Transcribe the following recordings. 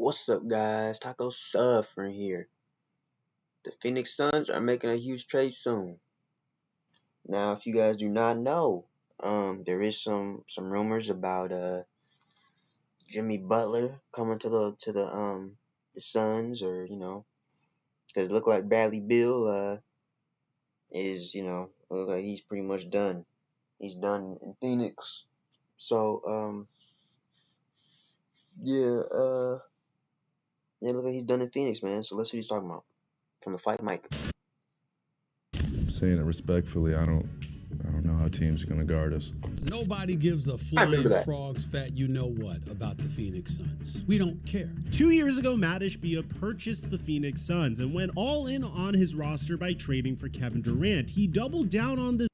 What's up, guys? Taco Suffering here. The Phoenix Suns are making a huge trade soon. Now, if you guys do not know, there is some rumors about Jimmy Butler coming to the Suns, or because it look like Bradley Beal is look like he's pretty much done. He's done in Phoenix. So yeah look like he's done in Phoenix, man. So let's see what he's talking about from the Fight Mic. Saying it respectfully, I don't know how teams are going to guard us. Nobody gives a flying frog's fat you-know-what about the Phoenix Suns. We don't care. 2 years ago, Matt Ishbia purchased the Phoenix Suns and went all in on his roster by trading for Kevin Durant. He doubled down on this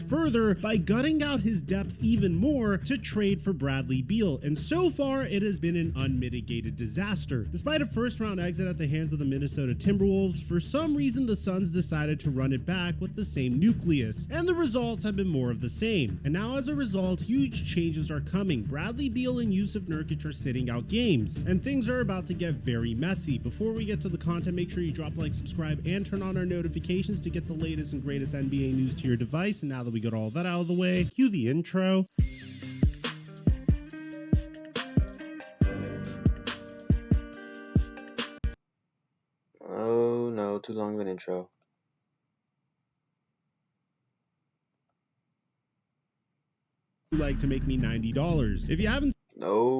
further by gutting out his depth even more to trade for Bradley Beal, and so far it has been an unmitigated disaster. Despite a first-round exit at the hands of the Minnesota Timberwolves, for some reason the Suns decided to run it back with the same nucleus, and the results have been more of the same. And now as a result, huge changes are coming. Bradley Beal and Yusuf Nurkic are sitting out games, and things are about to get very messy. Before we get to the content, make sure you drop a like, subscribe, and turn on our notifications to get the latest and greatest NBA news to your device. And now that we got all that out of the way, cue the intro. Oh no, too long of an intro. Like to make me $90. If you haven't No.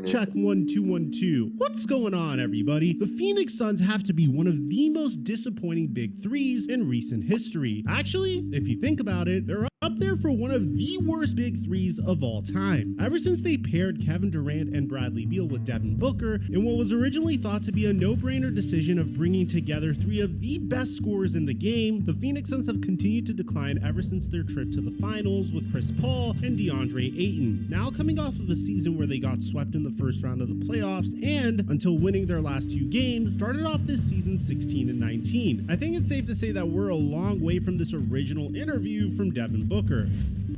check 1212. What's going on, everybody? The Phoenix Suns have to be one of the most disappointing big threes in recent history. Actually, if you think about it, they're up there for one of the worst big threes of all time. Ever since they paired Kevin Durant and Bradley Beal with Devin Booker in what was originally thought to be a no-brainer decision of bringing together three of the best scorers in the game, the Phoenix Suns have continued to decline ever since their trip to the finals with Chris Paul and DeAndre Ayton. Now coming off of a season where they got swept in the first round of the playoffs and, until winning their last two games, started off this season 16-19. I think it's safe to say that we're a long way from this original interview from Devin Booker.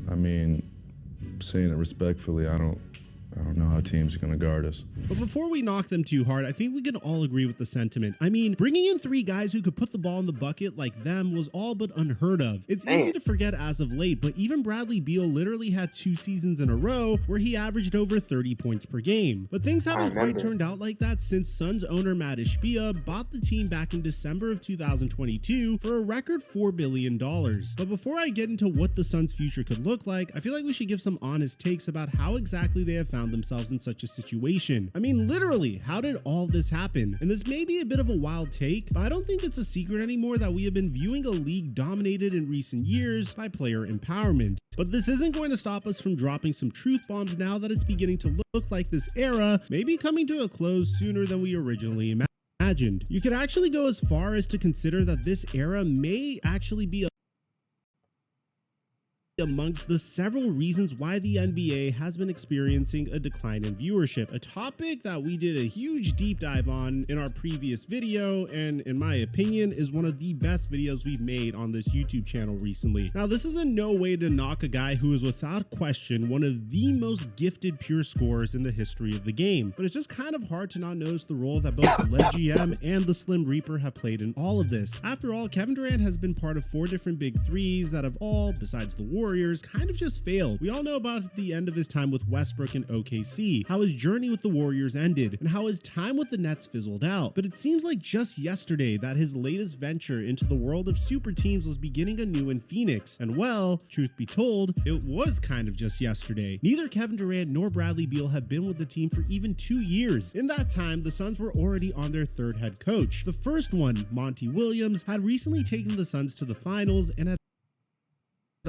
I mean, saying it respectfully, I don't know how teams are going to guard us. But before we knock them too hard, I think we can all agree with the sentiment. I mean, bringing in three guys who could put the ball in the bucket like them was all but unheard of. It's easy to forget as of late, but even Bradley Beal literally had 2 seasons in a row where he averaged over 30 points per game. But things haven't quite turned out like that since Suns owner Matt Ishbia bought the team back in December of 2022 for a record $4 billion. But before I get into what the Suns' future could look like, I feel like we should give some honest takes about how exactly they have found themselves in such a situation. I mean, literally, how did all this happen? And this may be a bit of a wild take, but I don't think it's a secret anymore that we have been viewing a league dominated in recent years by player empowerment. But this isn't going to stop us from dropping some truth bombs now that it's beginning to look like this era may be coming to a close sooner than we originally imagined. You could actually go as far as to consider that this era may actually be amongst the several reasons why the NBA has been experiencing a decline in viewership, a topic that we did a huge deep dive on in our previous video, and in my opinion is one of the best videos we've made on this YouTube channel recently. Now, this is in no way to knock a guy who is without question one of the most gifted pure scorers in the history of the game, but it's just kind of hard to not notice the role that both the Lead GM and the Slim Reaper have played in all of this. After all, Kevin Durant has been part of 4 different big threes that have all, besides the Warriors, kind of just failed. We all know about the end of his time with Westbrook and OKC, how his journey with the Warriors ended, and how his time with the Nets fizzled out. But it seems like just yesterday that his latest venture into the world of super teams was beginning anew in Phoenix. And well, truth be told, it was kind of just yesterday. Neither Kevin Durant nor Bradley Beal have been with the team for even 2 years. In that time, the Suns were already on their 3rd head coach. The first one, Monty Williams, had recently taken the Suns to the finals and had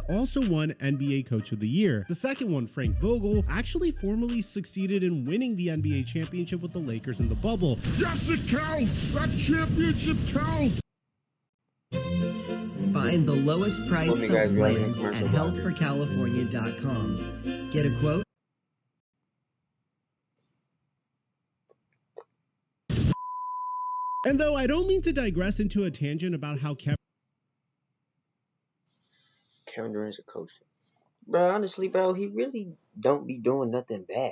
also won NBA Coach of the Year. The second one, Frank Vogel, actually formally succeeded in winning the NBA championship with the Lakers in the bubble. Yes, it counts! That championship counts! Find the lowest priced health plans at healthforcalifornia.com. Get a quote? And though I don't mean to digress into a tangent about how Kevin Durant's a coach. Bro, honestly, bro, he really don't be doing nothing bad.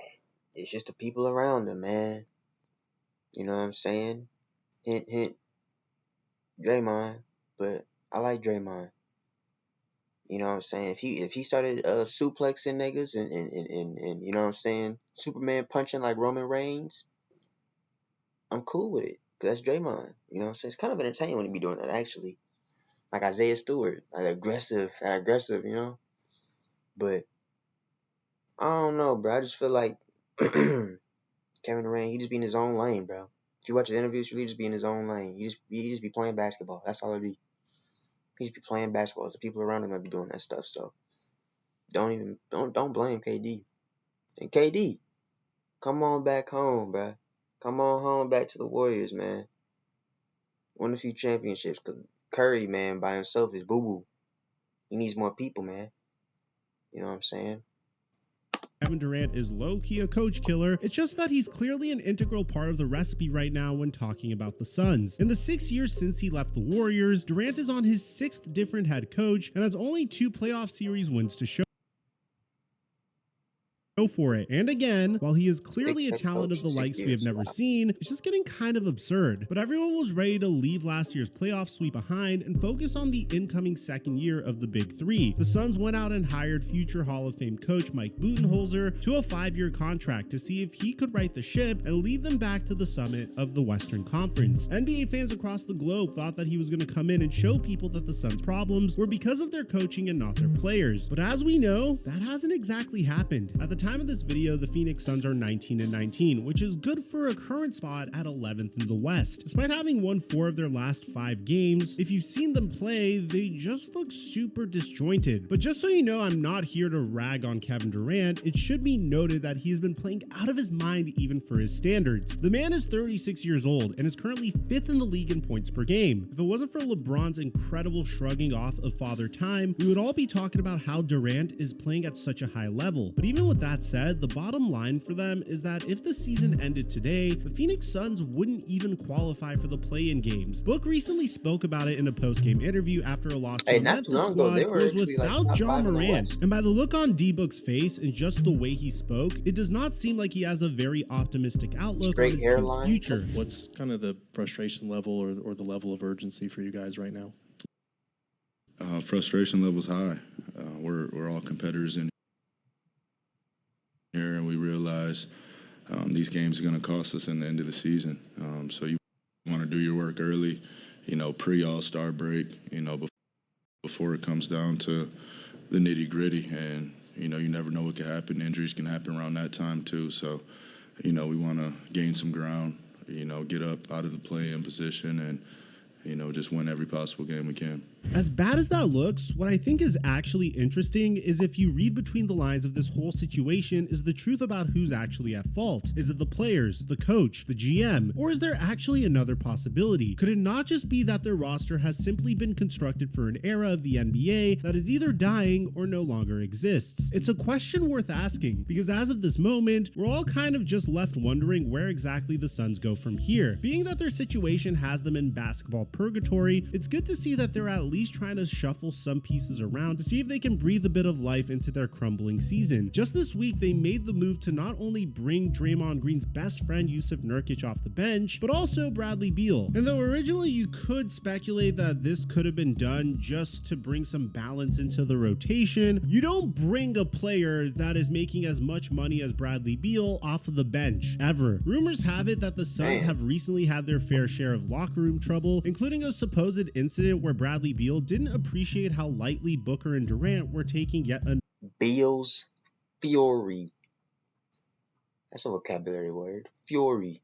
It's just the people around him, man. You know what I'm saying? Hint, hint, Draymond. But I like Draymond. You know what I'm saying? If he started suplexing niggas and you know what I'm saying, Superman punching like Roman Reigns, I'm cool with it. Cause that's Draymond. You know what I'm saying? It's kind of entertaining when he be doing that actually. Like Isaiah Stewart, like aggressive, you know? But I don't know, bro. I just feel like Kevin Durant, he just be in his own lane, bro. If you watch his interviews, he just be in his own lane. He just be playing basketball. That's all it be. He just be playing basketball. The people around him might be doing that stuff. So don't blame KD. And KD, come on back home, bro. Come on home back to the Warriors, man. Win a few championships. Cause Curry, man, by himself is boo boo. He needs more people, man. You know what I'm saying? Kevin Durant is low-key a coach killer. It's just that he's clearly an integral part of the recipe right now when talking about the Suns. In the 6 years since he left the Warriors, Durant is on his 6th different head coach and has only 2 playoff series wins to show for it. And again, while he is clearly a talent of the likes we have never seen, it's just getting kind of absurd. But everyone was ready to leave last year's playoff sweep behind and focus on the incoming second year of the Big Three. The Suns went out and hired future Hall of Fame coach Mike Budenholzer to a 5-year contract to see if he could right the ship and lead them back to the summit of the Western Conference. NBA fans across the globe thought that he was going to come in and show people that the Suns' problems were because of their coaching and not their players. But as we know, that hasn't exactly happened. At the time of this video, the Phoenix Suns are 19-19, which is good for a current spot at 11th in the West. Despite having won 4 of their last 5 games, if you've seen them play, they just look super disjointed. But just so you know, I'm not here to rag on Kevin Durant. It should be noted that he's been playing out of his mind even for his standards. The man is 36 years old and is currently 5th in the league in points per game. If it wasn't for LeBron's incredible shrugging off of Father Time, we would all be talking about how Durant is playing at such a high level. But even with that said, the bottom line for them is that if the season ended today, the Phoenix Suns wouldn't even qualify for the play-in games. Book recently spoke about it in a post-game interview after a loss to the Memphis squad was without John Morant. And by the look on D-Book's face and just the way he spoke, it does not seem like he has a very optimistic outlook on his team's future. What's kind of the frustration level or the level of urgency for you guys right now? Frustration level's high. We're all competitors in here, and we realize these games are going to cost us in the end of the season. So you want to do your work early, pre-All-Star break, before it comes down to the nitty-gritty. And, you never know what can happen. Injuries can happen around that time, too. So, we want to gain some ground, get up out of the play-in position and, just win every possible game we can. As bad as that looks, what I think is actually interesting is if you read between the lines of this whole situation is the truth about who's actually at fault. Is it the players, the coach, the GM, or is there actually another possibility? Could it not just be that their roster has simply been constructed for an era of the NBA that is either dying or no longer exists? It's a question worth asking, because as of this moment, we're all kind of just left wondering where exactly the Suns go from here. Being that their situation has them in basketball purgatory, it's good to see that they're at least trying to shuffle some pieces around to see if they can breathe a bit of life into their crumbling season. Just this week, they made the move to not only bring Draymond Green's best friend Yusuf Nurkic off the bench, but also Bradley Beal. And though originally you could speculate that this could have been done just to bring some balance into the rotation, you don't bring a player that is making as much money as Bradley Beal off of the bench, ever. Rumors have it that the Suns have recently had their fair share of locker room trouble, including a supposed incident where Bradley Beal didn't appreciate how lightly Booker and Durant were taking yet another Beal's fury. That's a vocabulary word. Fury.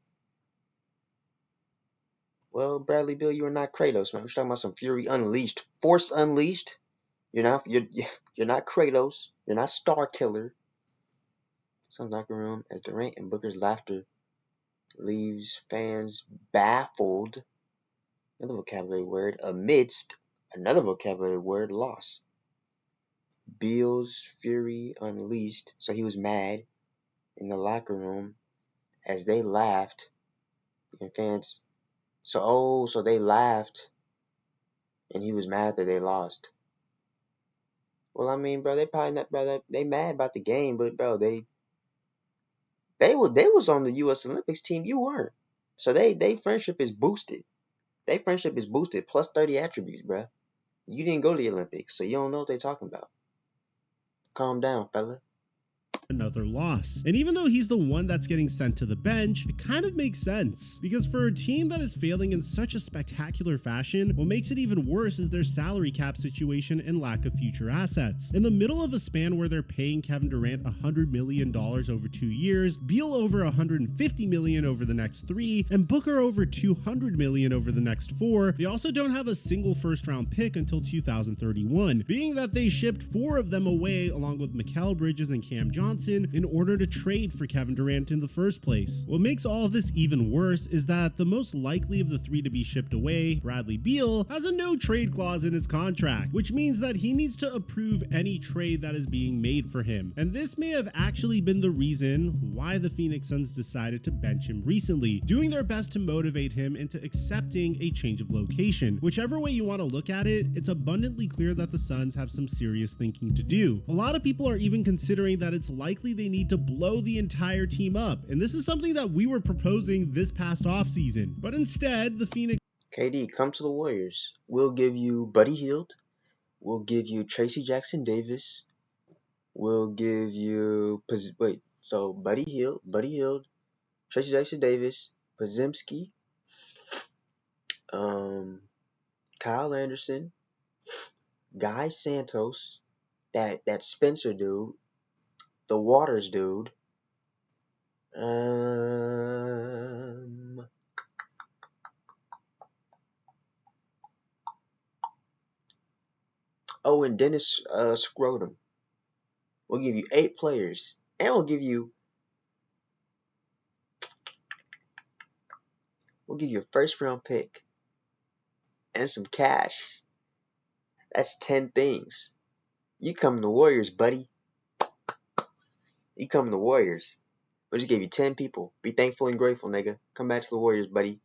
Well, Bradley Beal, you are not Kratos, man. We're talking about some fury unleashed. Force unleashed. You're not Kratos. You're not Star Killer. Some locker room as Durant and Booker's laughter leaves fans baffled. Another vocabulary word. Amidst another vocabulary word, loss. Beal's fury unleashed. So he was mad in the locker room as they laughed. And fans, so they laughed and he was mad that they lost. Well, I mean, bro, they probably not, bro, they mad about the game, but bro, they was on the U.S. Olympics team. You weren't. So they friendship is boosted. They friendship is boosted plus 30 attributes, bruh. You didn't go to the Olympics, so you don't know what they talking about. Calm down, fella. Another loss. And even though he's the one that's getting sent to the bench, it kind of makes sense. Because for a team that is failing in such a spectacular fashion, what makes it even worse is their salary cap situation and lack of future assets. In the middle of a span where they're paying Kevin Durant $100 million over 2 years, Beal over $150 million over the next 3, and Booker over $200 million over the next 4, they also don't have a single first-round pick until 2031, being that they shipped 4 of them away along with Mikal Bridges and Cam Johnson in order to trade for Kevin Durant in the first place. What makes all of this even worse is that the most likely of the 3 to be shipped away, Bradley Beal, has a no trade clause in his contract, which means that he needs to approve any trade that is being made for him. And this may have actually been the reason why the Phoenix Suns decided to bench him recently, doing their best to motivate him into accepting a change of location. Whichever way you want to look at it, it's abundantly clear that the Suns have some serious thinking to do. A lot of people are even considering that it's likely they need to blow the entire team up, and this is something that we were proposing this past offseason. But instead, the Phoenix... KD, come to the Warriors. We'll give you Buddy Hield. We'll give you Tracy Jackson Davis. We'll give you... So Buddy Hield, Tracy Jackson Davis, Podziemski, Kyle Anderson, Guy Santos, that Spencer dude, the Waters dude, and Dennis Scrotum. We'll give you 8 players, and we'll give you a first round pick and some cash. That's 10 things. You come to the Warriors, buddy. You come to the Warriors. We just gave you 10 people. Be thankful and grateful, nigga. Come back to the Warriors, buddy.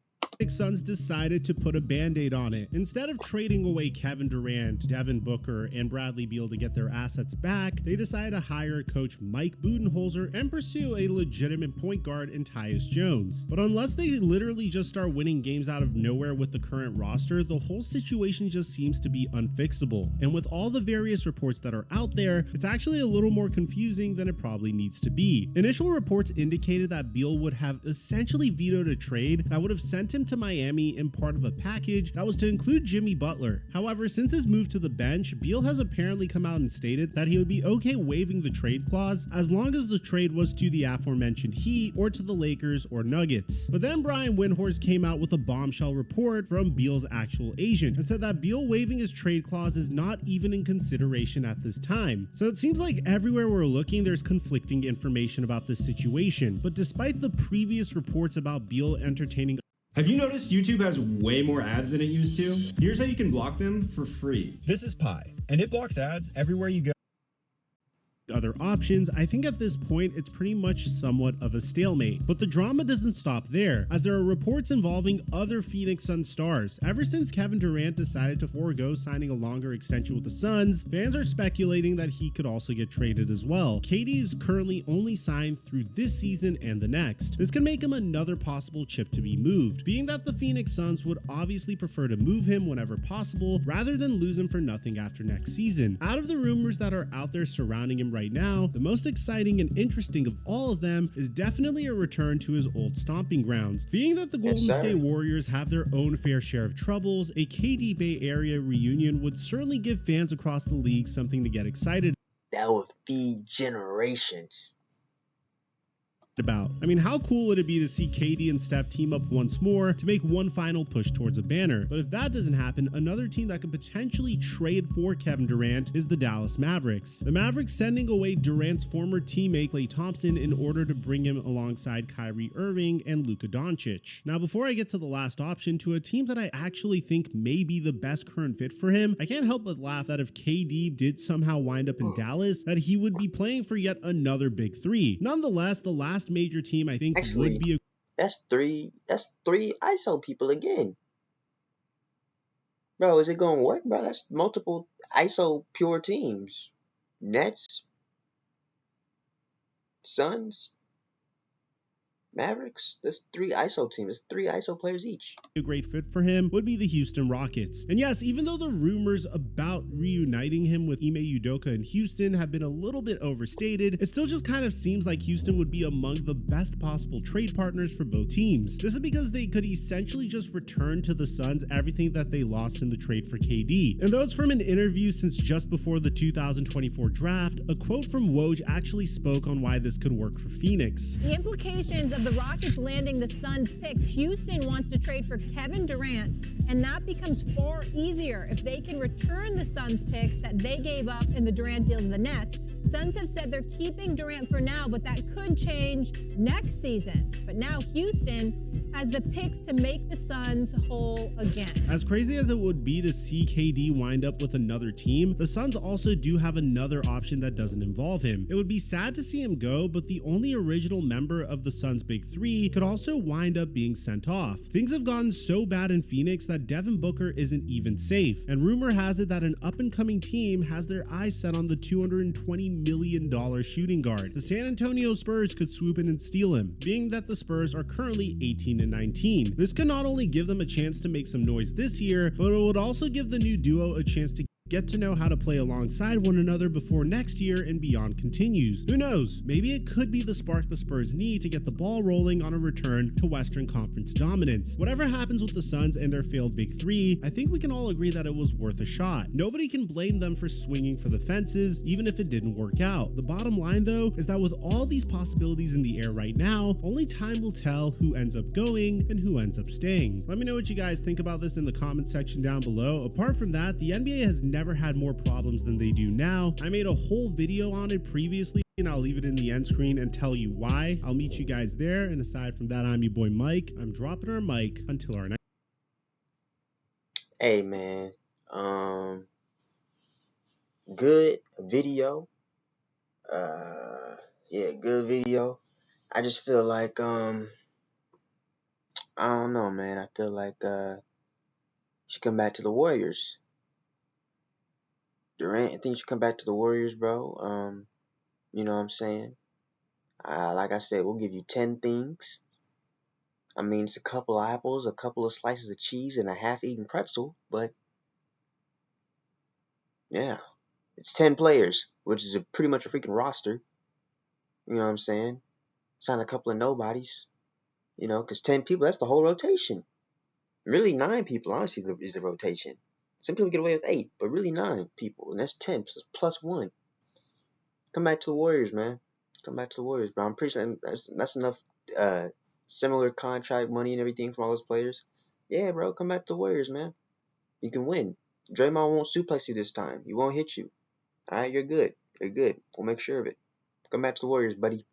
Suns decided to put a band-aid on it. Instead of trading away Kevin Durant, Devin Booker, and Bradley Beal to get their assets back, they decided to hire coach Mike Budenholzer and pursue a legitimate point guard in Tyus Jones. But unless they literally just start winning games out of nowhere with the current roster, the whole situation just seems to be unfixable. And with all the various reports that are out there, it's actually a little more confusing than it probably needs to be. Initial reports indicated that Beal would have essentially vetoed a trade that would have sent him to Miami in part of a package that was to include Jimmy Butler. However, since his move to the bench, Beal has apparently come out and stated that he would be okay waiving the trade clause as long as the trade was to the aforementioned Heat or to the Lakers or Nuggets. But then Brian Windhorst came out with a bombshell report from Beal's actual agent and said that Beal waiving his trade clause is not even in consideration at this time. So it seems like everywhere we're looking, there's conflicting information about this situation. But despite the previous reports about Beal entertaining... Have you noticed YouTube has way more ads than it used to? Here's how you can block them for free. This is Pi, and it blocks ads everywhere you go. Other options, I think at this point it's pretty much somewhat of a stalemate. But the drama doesn't stop there, as there are reports involving other Phoenix Suns stars. Ever since Kevin Durant decided to forego signing a longer extension with the Suns, fans are speculating that he could also get traded as well. KD is currently only signed through this season and the next. This could make him another possible chip to be moved, being that the Phoenix Suns would obviously prefer to move him whenever possible rather than lose him for nothing after next season. Out of the rumors that are out there surrounding him right now, the most exciting and interesting of all of them is definitely a return to his old stomping grounds. Being that the Golden State Warriors have their own fair share of troubles, a KD Bay Area reunion would certainly give fans across the league something to get excited That would feed generations. about. I mean, how cool would it be to see KD and Steph team up once more to make one final push towards a banner? But if that doesn't happen, another team that could potentially trade for Kevin Durant is the Dallas Mavericks. The Mavericks sending away Durant's former teammate Klay Thompson in order to bring him alongside Kyrie Irving and Luka Doncic. Now, before I get to the last option, to a team that I actually think may be the best current fit for him, I can't help but laugh that if KD did somehow wind up in Dallas, that he would be playing for yet another big 3. Nonetheless, the last major team I think would be that's three ISO people again. Bro, is it gonna work, bro? That's multiple ISO pure teams. Nets, Suns, Mavericks, there's 3 ISO teams. There's 3 ISO players each. A great fit for him would be the Houston Rockets. And yes, even though the rumors about reuniting him with Ime Udoka in Houston have been a little bit overstated, it still just kind of seems like Houston would be among the best possible trade partners for both teams. This is because they could essentially just return to the Suns everything that they lost in the trade for KD. And though it's from an interview since just before the 2024 draft, a quote from Woj actually spoke on why this could work for Phoenix. The implications of the Rockets landing the Suns picks: Houston wants to trade for Kevin Durant, and that becomes far easier if they can return the Suns picks that they gave up in the Durant deal to the Nets. Suns have said they're keeping Durant for now, but that could change next season. But now Houston has the picks to make the Suns whole again. As crazy as it would be to see KD wind up with another team, the Suns also do have another option that doesn't involve him. It would be sad to see him go, but the only original member of the Suns' Big Three could also wind up being sent off. Things have gotten so bad in Phoenix that Devin Booker isn't even safe, and rumor has it that an up-and-coming team has their eyes set on the $220 million shooting guard. The San Antonio Spurs could swoop in and steal him, being that the Spurs are currently 18-19. This could not only give them a chance to make some noise this year, but it would also give the new duo a chance to get to know how to play alongside one another before next year and beyond continues. Who knows? Maybe it could be the spark the Spurs need to get the ball rolling on a return to Western Conference dominance. Whatever happens with the Suns and their failed Big Three, I think we can all agree that it was worth a shot. Nobody can blame them for swinging for the fences, even if it didn't work out. The bottom line, though, is that with all these possibilities in the air right now, only time will tell who ends up going and who ends up staying. Let me know what you guys think about this in the comment section down below. Apart from that, the NBA has never had more problems than they do now. I made a whole video on it previously, and I'll leave it in the end screen and tell you why. I'll meet you guys there, and aside from that, I'm your boy Mike. I'm dropping our mic until our next. Hey man, good video. Yeah, good video. I just feel like I don't know, man. I feel like should come back to the Warriors. Durant, I think you should come back to the Warriors, bro. You know what I'm saying? Like I said, we'll give you 10 things. I mean, it's a couple of apples, a couple of slices of cheese, and a half-eaten pretzel, but yeah, it's 10 players, which is pretty much a freaking roster. You know what I'm saying? Sign a couple of nobodies, you know, because 10 people, that's the whole rotation. Really 9 people, honestly, is the rotation. Some people get away with 8, but really 9 people, and that's 10 plus 1. Come back to the Warriors, man. Come back to the Warriors, bro. I'm pretty sure that's enough similar contract money and everything from all those players. Yeah, bro, come back to the Warriors, man. You can win. Draymond won't suplex you this time. He won't hit you. All right, you're good. You're good. We'll make sure of it. Come back to the Warriors, buddy.